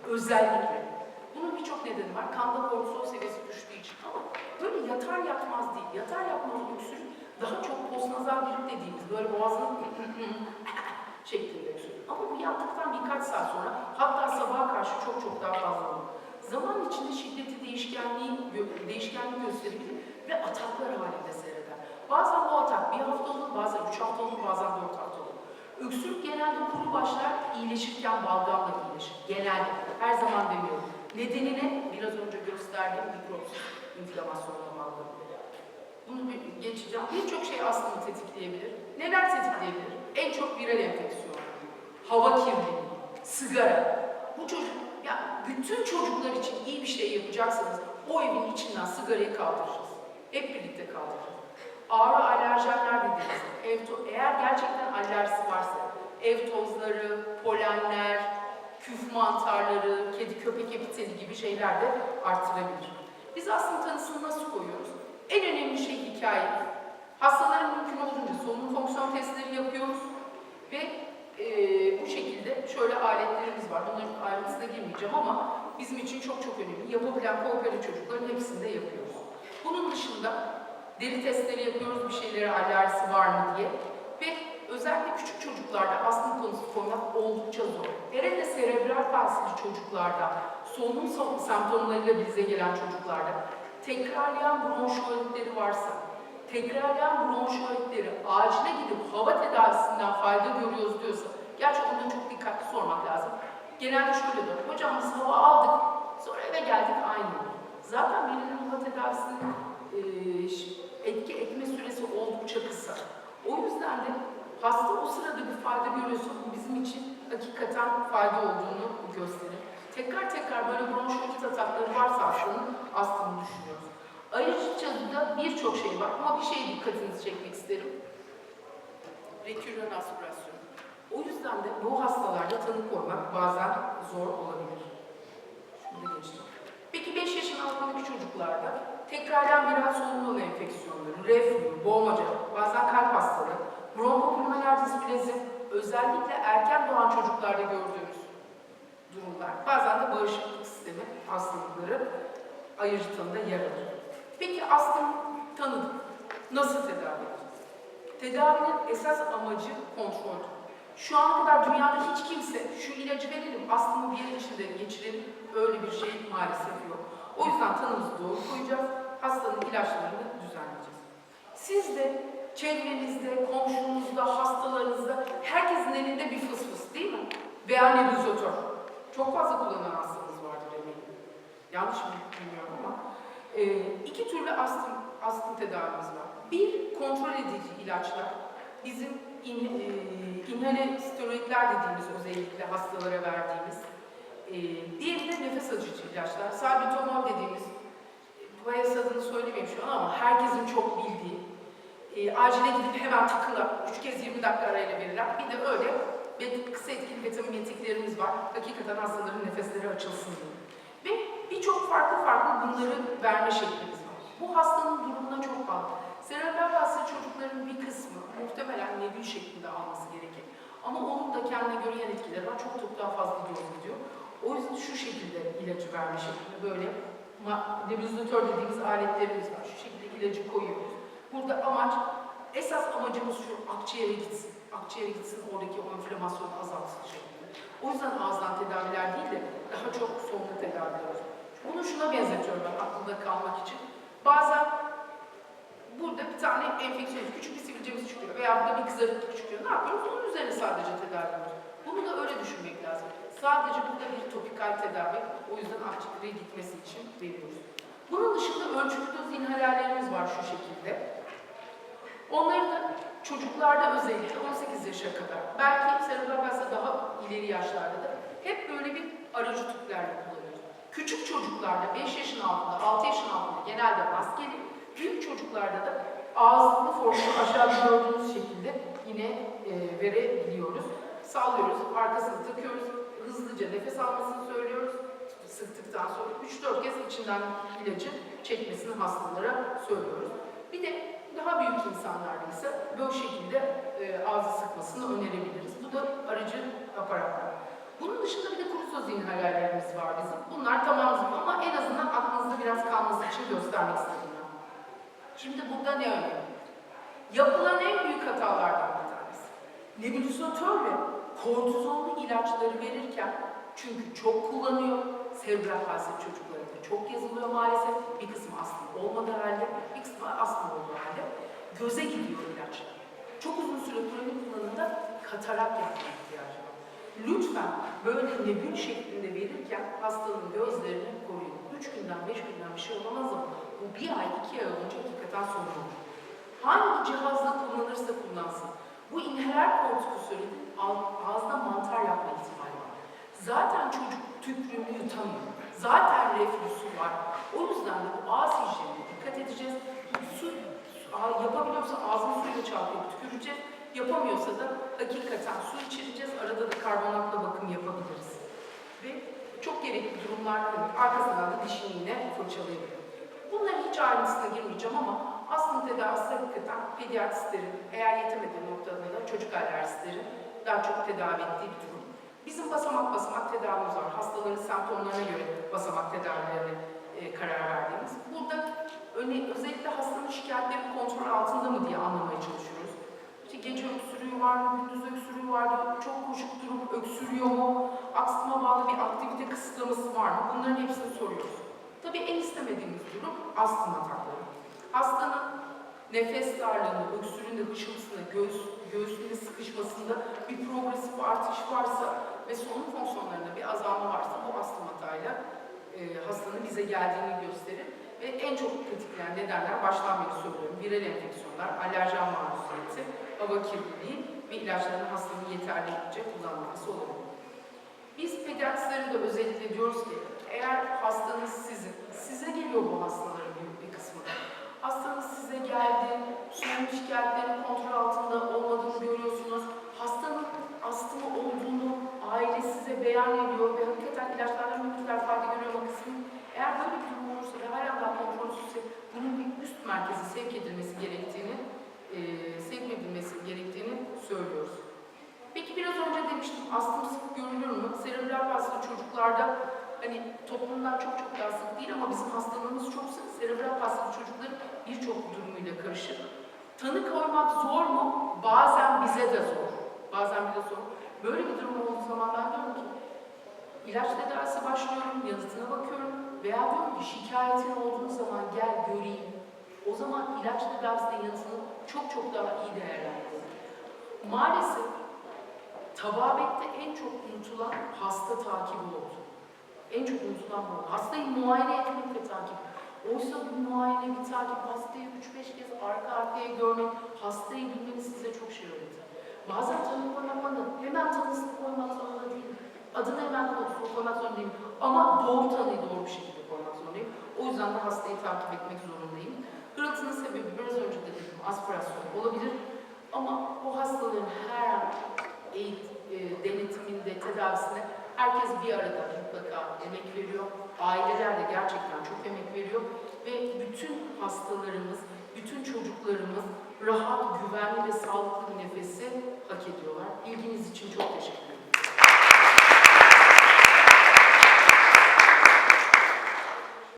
Özellikle. Bunun birçok nedeni var. Kanda kortisol seviyesi düştüğü için ama böyle yatar yatmaz değil. Yatar yatmaz öksürük daha çok postnazal grip dediğimiz böyle boğazın şeklinde öksürük. Ama bu yattıktan birkaç saat sonra hatta sabaha karşı çok daha fazla olur. Zaman içinde şiddeti değişkenliği gösterebilir ve ataklar halinde seyreder. Bazen bu atak bir hafta olur, bazen 3 hafta olur, bazen 4 hafta olur. Öksürük genelde kuru başlar, iyileşirken balgamla iyileşir. Genelde, her zaman demiyorum. Nedenine biraz önce gösterdiğim mikropsuz inflamasyonla bağlı. Bunu geçeceğim. Birçok şey aslında tetikleyebilir. Neler tetikleyebilir? En çok viral enfeksiyon, hava kirliliği, sigara. Bu çocuk, yani bütün çocuklar için iyi bir şey yapacaksanız o evin içinden sigarayı kaldıracağız. Hep birlikte kaldıracağız. Ağrı alerjenler dediğimiz, eğer gerçekten alerjisi varsa, ev tozları, polenler, küf mantarları, kedi köpek epiteli gibi şeyler de artırabilir. Biz aslında tanısını nasıl koyuyoruz? En önemli şey hikaye. Hastaların mümkün olduğunca solunum fonksiyon testleri yapıyoruz ve bu şekilde şöyle aletlerimiz var. Bunların ayrıntısına girmeyeceğim ama bizim için çok önemli. Yapabilen kooperatif çocukların hepsini de yapıyoruz. Bunun dışında deri testleri yapıyoruz bir şeylere alerjisi var mı diye ve özellikle küçük çocuklarda astım konusu koymak oldukça zor. Hele de serebral palsili çocuklarda, solunum semptomlarıyla bize gelen çocuklarda tekrarlayan bronşioritleri varsa, tekrarlayan bronşioritleri acile gidip hava tedavisinden fayda görüyoruz diyorsa, gerçi ondan çok dikkatli sormak lazım. Genelde şöyle diyor, hocam biz hava aldık, sonra eve geldik aynı. Zaten verilen hava tedavisinin etki etme süresi oldukça kısa. O yüzden de hasta o sırada bir fayda görüyorsa bu bizim için hakikaten fayda olduğunu gösterir. Tekrar böyle bronşiolit atakları varsa hastanın astımını düşünüyoruz. Ayrıca da birçok şey var ama bir şeye dikkatinizi çekmek isterim. Rekürrent aspirasyon. O yüzden de bu hastalarda tanı koymak bazen zor olabilir. Şunu da geçtim. Peki 5 yaşın altındaki çocuklarda tekrarlayan viral solunum yolu enfeksiyonları, reflü, boğmaca, bazen kalp hastalığı, bronkopulmoner displazi, özellikle erken doğan çocuklarda gördüğümüz durumlar, bazen de bağışıklık sistemi hastalıkları ayırtında yer alır. Peki astım tanıdık. Nasıl tedavi edeceğiz? Tedavinin esas amacı kontrol. Şu ana kadar dünyada hiç kimse şu ilacı verelim, astımı bir yer içinde geçirelim, öyle bir şey maalesef yok. O yüzden tanımızı doğru koyacağız, hastanın ilaçlarını düzenleyeceğiz. Siz de çevrenizde, komşunuzda, hastalarınızda, herkesin elinde bir fıs değil mi? Veya nebulizatör. Çok fazla kullanan hastanız vardır eminim. Yanlış mı bilmiyorum ama. İki türlü astım tedavimiz var. Bir, kontrol edici ilaçlar. Bizim inhale steroidler dediğimiz özellikle hastalara verdiğimiz. Diğeri de nefes açıcı ilaçlar. Salbutamol dediğimiz, piyas adını söylemeyeyim şu an ama herkesin çok bildiği, acile gidip hemen tıkıla, 3 kez 20 dakika arayla verilen, bir de öyle kısa etkili vitaminmetiklerimiz var. Hakikaten hastaların nefesleri açılsın diye. Ve birçok farklı bunları verme şeklimiz var. Bu hastanın durumuna çok bağlı. Serebral palsili çocukların bir kısmı muhtemelen nebül şeklinde alması gerekir. Ama onun da kendine göre yan etkileri var. Çok daha fazla doz gidiyor. O yüzden şu şekilde ilacı verme şeklinde böyle nebulizatör dediğimiz aletlerimiz var. Şu şekilde ilacı koyuyoruz. Burada esas amacımız şu, akciğere gitsin. Akciğere gitsin, oradaki o enflamasyonu azaltsın şeklinde. O yüzden ağızdan tedaviler değil de daha çok solunum tedaviler. Bunu şuna benzetiyorum ben aklımda kalmak için. Bazen burada bir tane enfeksiyon, küçük bir sivilcemiz çıkıyor veya burada bir kızarıklık çıkıyor. Ne yapıyoruz? Onun üzerine sadece tedavi ediyoruz. Bunu da öyle düşünmek lazım. Sadece burada bir topikal tedavi, o yüzden akciğere gitmesi için veriyoruz. Bunun dışında ölçülü doz inhalerlerimiz var şu şekilde. Onları da çocuklarda özellikle 18 yaşa kadar, belki serebral palside daha ileri yaşlarda da hep böyle bir aracı tüplerle kullanıyoruz. Küçük çocuklarda 5 yaşın altında, 6 yaşın altında genelde maskeli, büyük çocuklarda da ağızlı formunu aşağıda gördüğünüz şekilde yine verebiliyoruz. Sallıyoruz, arkasını takıyoruz, hızlıca nefes almasını söylüyoruz. Sıktıktan sonra 3-4 kez içinden ilacı çekmesini hastalara söylüyoruz. Bir de daha büyük insanlarda ise böyle şekilde ağzı sıkmasını önerebiliriz. Bu da aracı aparatlar. Bunun dışında bir de kuru söz inhalerlerimiz var bizim. Bunlar tamam ama en azından aklınızda biraz kalması için göstermek istedim ben. Şimdi burada ne önemli? Yapılan en büyük hatalardan bir tanesi. Nebulizatör ve kortizonlu ilaçları verirken çünkü çok kullanıyor, serebral palsi çocuklarında çok yazılıyor maalesef. Bir kısmı astım olmadığı halde, bir kısmı astım olduğu halde göze gidiyor ilaçlar. Çok uzun süre kronik kullanımda katarak yapmaya ihtiyacı var. Lütfen böyle nebül şeklinde verirken hastanın gözlerini koruyun. 3 günden 5 günden bir şey olamaz ama bu 1 ay 2 ay olunca hakikaten sorun olur. Hangi cihazla kullanırsa kullansın. Bu inhaler kortikosteroidin ağızda mantar yapma ihtimali var. Zaten çocuk tükrüğünü yutamıyor. Zaten reflüsü var. O yüzden de bu ağız hijyenine dikkat edeceğiz. Su yapabiliyorsa ağzını suyla çalkayıp tüküreceğiz. Yapamıyorsa da hakikaten su içireceğiz. Arada da karbonatla bakım yapabiliriz. Ve çok gerekli durumlar arkasından da dişini yine fırçalayabilir. Bunların hiç ayrıntısına girmeyeceğim ama astım tedavisi hakikaten pediatristlerin eğer yetemediği noktada da çocuk alerjistlerin daha çok tedavi ettiği bir durum. Bizim basamak basamak tedavimiz var. Hastaların semptomlarına göre basamak tedavilerine karar verdiğimiz. Burada özellikle hastanın şikayetleri kontrol altında mı diye anlamaya çalışıyoruz. İşte gece öksürüğü var mı, gündüz öksürüğü var mı, çok koşup durup öksürüyor mu, astma bağlı bir aktivite kısıtlaması var mı? Bunların hepsini soruyoruz. Tabii en istemediğimiz durum astım atakları. Hastanın nefes darlığında, öksürüğünde, hışıltısında, göğsünde sıkışmasında bir progresif artış varsa ve solunum fonksiyonlarında bir azalma varsa bu astım atağıyla hastanın bize geldiğini gösterir. Ve en çok tetikleyen nedenler baştan beri söylüyorum. Viral enfeksiyonlar, alerjen maruziyeti, hava kirliliği ve ilaçların hastanın yeterlice kullanılması olabilir. Biz pediatristlere de özellikle diyoruz ki eğer hastanız size geliyor bu hastaların büyük bir kısmı. Hastanız size geldi, solunum şikayetlerinin kontrol altında olmadığını görüyorsunuz. Hastanın astımı olduğunu aile size beyan ediyor ve hakikaten ilaçlardan bir miktar fayda görüyor ama kısmı. Eğer böyle bir durum olursa ve hala daha kontrolsüzse bunun bir üst merkeze sevk edilmesi gerektiğini söylüyoruz. Peki biraz önce demiştim, astım sık görülür mü? Serebral palsili çocuklarda hani toplumdan çok daha sık değil ama bizim hastalığımız çok sık. Serebral palsili çocukların birçok durumuyla karışık. Tanı koymak zor mu? Bazen bize de zor. Böyle bir durum olduğu zaman ben diyorum ki ilaç tedavisi başlıyorum, yanıtına bakıyorum veya diyorum ki şikayetin olduğu zaman gel göreyim. O zaman ilaç tedavisinin yanıtını çok daha iyi değerlendiriyorum. Maalesef tababette en çok unutulan hasta takibi oldu. En çok unutulan bu. Hastayı muayene etmek ve takip. Oysa bir muayene, bir takip, hastayı 3-5 kez arka arkaya görmek, hastayı bilmeniz size çok şey öğretir. Bazen tanı koymak hemen tanısını koymak zorunda değilim. Adını hemen koymak zorunda değilim. Ama doğru tanıyı doğru bir şekilde koymak zorundayım. O yüzden de hastayı takip etmek zorundayım. Hırıltının sebebi biraz önce de dedim aspirasyon olabilir. Ama bu hastaların her an denetiminde, tedavisinde herkes bir arada mutlaka emek veriyor. Aileler de gerçekten çok emek veriyor. Ve bütün hastalarımız, bütün çocuklarımız rahat, güvenli ve sağlıklı bir nefesi hak ediyorlar. İlginiz için çok teşekkür ederim.